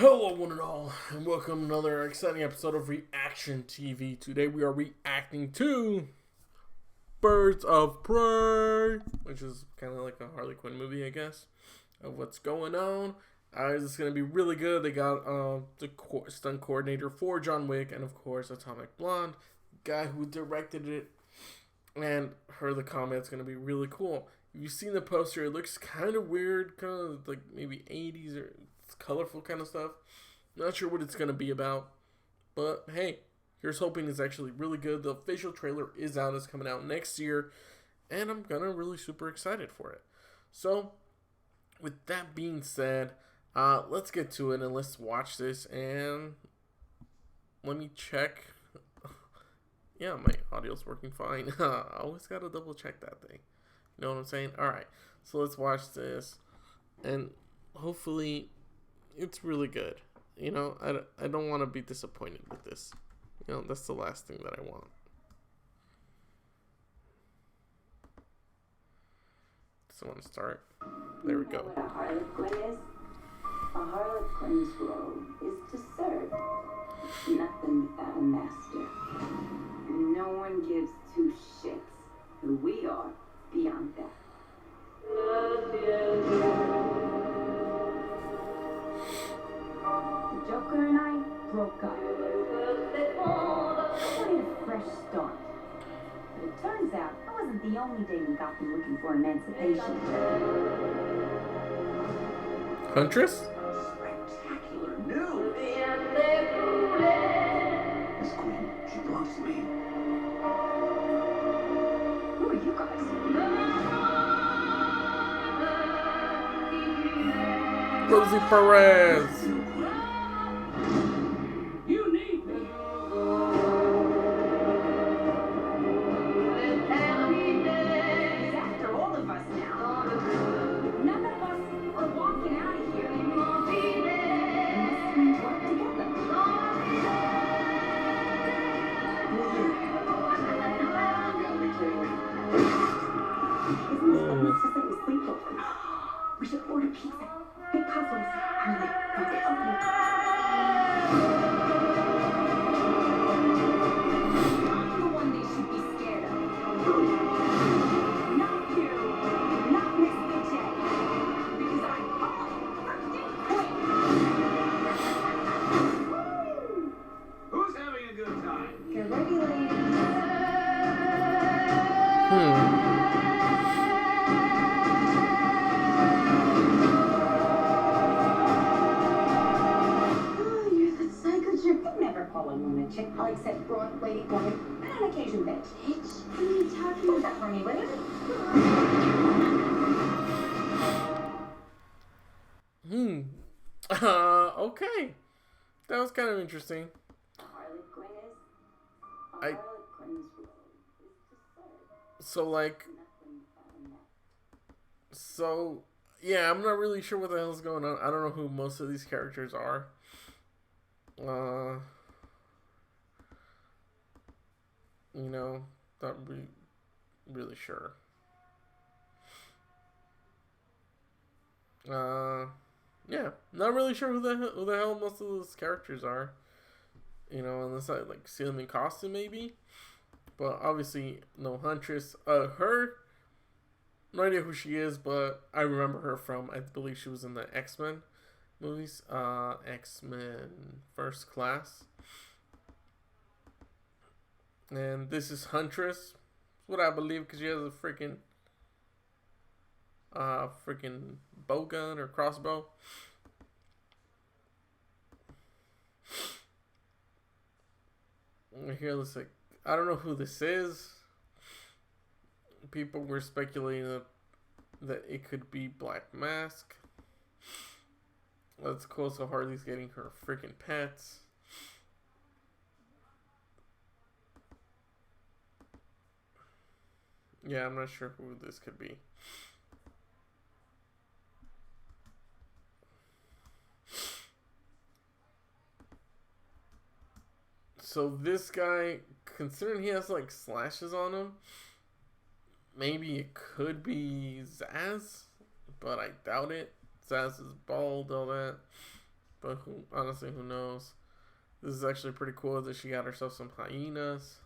Hello, one and all, and welcome to another exciting episode of Reaction TV. Today we are reacting to Birds of Prey, which is kind of like a Harley Quinn movie, I guess, of what's going on. This is going to be really good. They got the stunt coordinator for John Wick, and of course, Atomic Blonde, guy who directed it, and heard the comment. It's going to be really cool. If you've seen the poster, it looks kind of weird, kind of like maybe 80s or colorful kind of stuff. Not sure what it's going to be about, but hey, here's hoping it's actually really good. The official trailer is out. It's coming out next year, and I'm gonna really super excited for it. So with that being said, let's get to it and let's watch this. And let me check. Yeah, my audio's working fine. I always gotta double check that thing. You know what I'm saying? Alright, so let's watch this, and hopefully it's really good. You know, I don't want to be disappointed with this. You know, that's the last thing that I want. So I want to start. There we go. What a harlequin is? A harlequin's role is to serve. Nothing without a master. And no one gives two shits who we are beyond that. The Joker and I broke up. I wanted a fresh start. But it turns out I wasn't the only demon goblin looking for emancipation. Huntress? Spectacular news! This queen, she belongs to me. Who are you guys? Rosie Perez. You need me. It's after all of us now. None of us are walking out of here unless we work together. Isn't this what makes us like a sleepover? We should order pizza. Big puzzles. Okay. I'm the one they should be scared of. Not you. Not Mr. J. Because I'm freaking Who's having a good time? Get ready, ladies. Oh, you're the psycho chick. I never call a woman chick. I'll accept broad, lady, woman, and on occasion bitch. Bitch? What are you talking about for me, will you? Okay. That was kind of interesting. Harley Quinn is. I- Harlequin's role is to serve. So, like, Nothing without a master. so, yeah, I'm not really sure what the hell's going on. I don't know who most of these characters are. You know, not really sure. Yeah, not really sure who the hell most of those characters are. You know, unless I like see them in costume maybe. But obviously no Huntress. Her, no idea who she is, but I remember her from, I believe she was in the X-Men movies. X-Men First Class. And this is Huntress. That's what I believe, because she has a freaking bow gun or crossbow. Here looks like, I don't know who this is. People were speculating that it could be Black Mask. That's cool. So Harley's getting her freaking pets. Yeah, I'm not sure who this could be. So this guy, considering he has like slashes on him, maybe it could be Zaz, but I doubt it. Zaz is bald, all that. But honestly, who knows? This is actually pretty cool that she got herself some hyenas.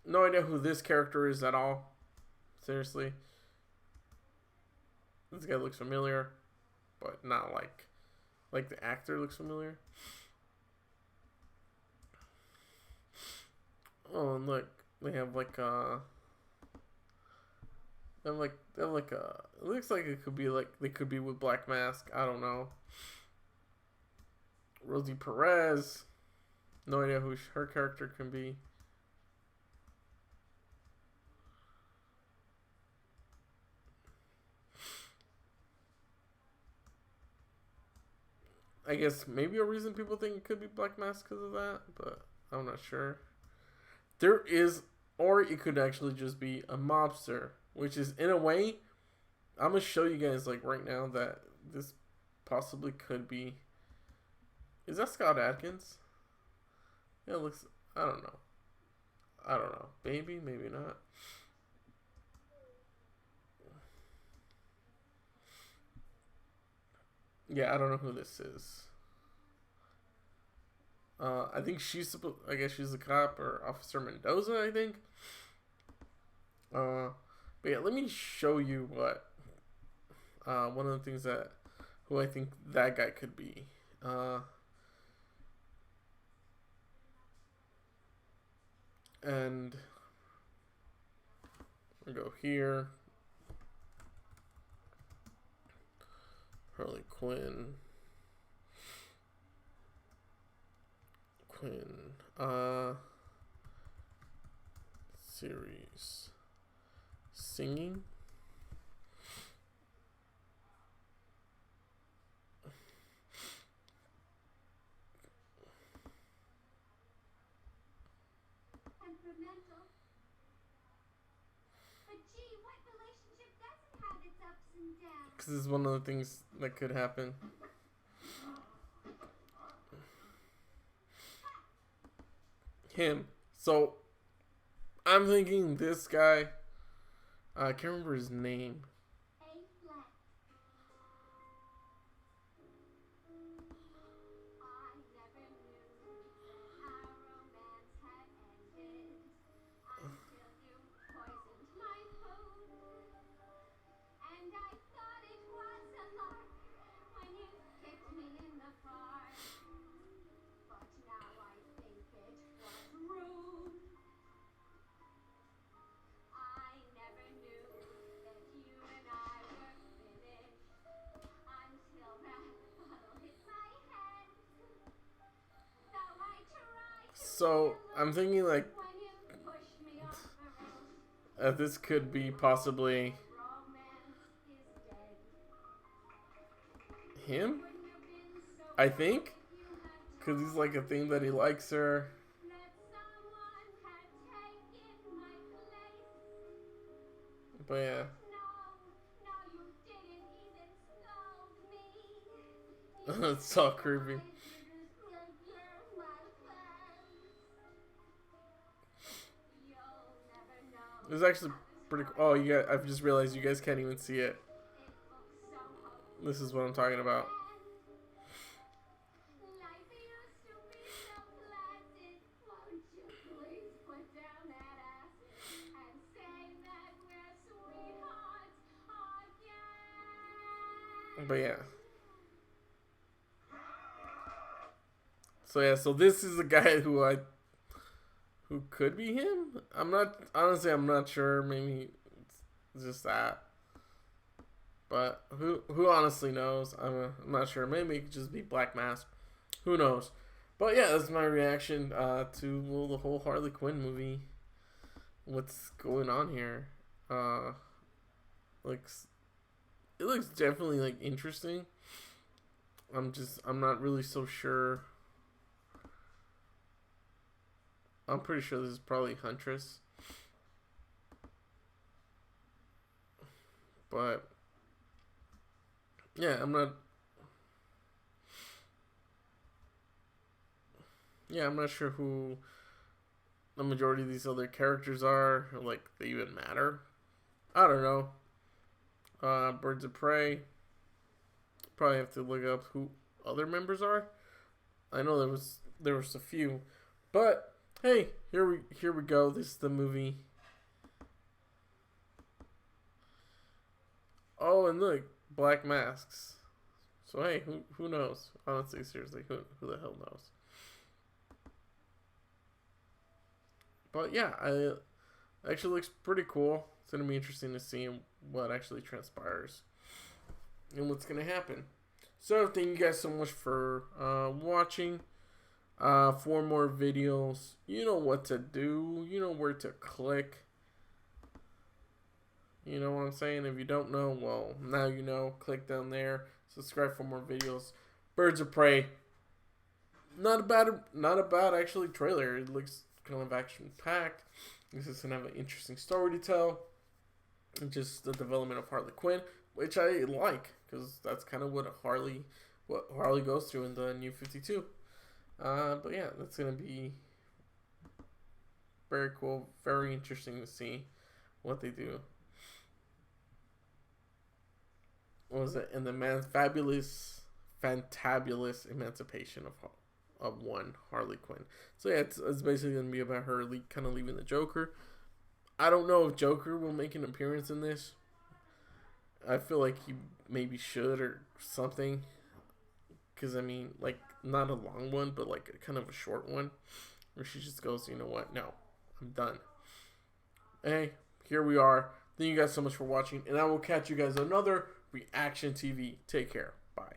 No idea who this character is at all. Seriously. This guy looks familiar, but not like the actor looks familiar. Oh, and look, they have like it looks like it could be like they could be with Black Mask. I don't know. Rosie Perez. No idea who her character can be. I guess maybe a reason people think it could be Black Mask because of that, but I'm not sure. There is, or it could actually just be a mobster, which is in a way, I'm gonna show you guys like right now that this possibly could be. Is that Scott Adkins? Yeah, it looks. I don't know. Maybe not. Yeah, I don't know who this is. I think she's supposed. I guess she's a cop or Officer Mendoza. I think. But yeah, let me show you what. One of the things that who I think that guy could be. And we go here. Harley Quinn. Series. Singing. Temperamental. But gee, what relationship doesn't have its ups and downs? Because this is one of the things that could happen. Him. So, I'm thinking this guy. I can't remember his name. A flat. I never knew that our romance had ended until you poisoned my food. And I thought it was a lark when you kicked me in the park. But now I think it was rude. I never knew that you and I were finished until that bottle hit my head. Though I tried to So, I'm thinking like when you pushed me off the roof. this could be possibly Romance is dead. him. Wouldn't have been so I bad think. if you had Because he's told like a thing that he likes her. that someone had taken my place. But yeah. No, you didn't even scold me. It's so creepy. You'll never know. It's actually pretty cool. Oh, you guys, I've just realized you guys can't even see it. It looks so hopeless. This is what I'm talking about. Life used to be so pleasant. Won't you please put down that acid and say that we're sweethearts again? But yeah. So yeah, so this is a guy who could be him. I'm not sure. Maybe it's just that. But who honestly knows? I'm not sure. Maybe it could just be Black Mask. Who knows? But yeah, that's my reaction to the whole Harley Quinn movie. What's going on here? Like it looks definitely like interesting. I'm not really so sure. I'm pretty sure this is probably Huntress. But yeah, I'm not sure who the majority of these other characters are, or like they even matter. I don't know. Birds of Prey. Probably have to look up other members are. I know there was a few, but hey, here we go. This is the movie. Oh, and look, black masks. So hey, who knows? Honestly, seriously, who the hell knows? But yeah, it actually looks pretty cool. It's gonna be interesting to see what actually transpires and what's gonna happen. So thank you guys so much for watching. For more videos, you know what to do. You know where to click. You know what I'm saying? If you don't know, well, now you know. Click down there. Subscribe for more videos. Birds of Prey. Not a bad actually trailer. It looks kind of action packed. This is gonna have an interesting story to tell. And just the development of Harley Quinn, which I like, because that's kind of what Harley goes through in the New 52. But yeah, that's gonna be very cool, very interesting to see what they do. What was it? And the fantabulous emancipation of one Harley Quinn. So yeah, it's basically gonna be about her kind of leaving the Joker. I don't know if Joker will make an appearance in this. I feel like he maybe should or something. Because, I mean, like, not a long one, but like a kind of a short one. Where she just goes, you know what? No, I'm done. Hey, here we are. Thank you guys so much for watching. And I will catch you guys on another Reaction TV. Take care. Bye.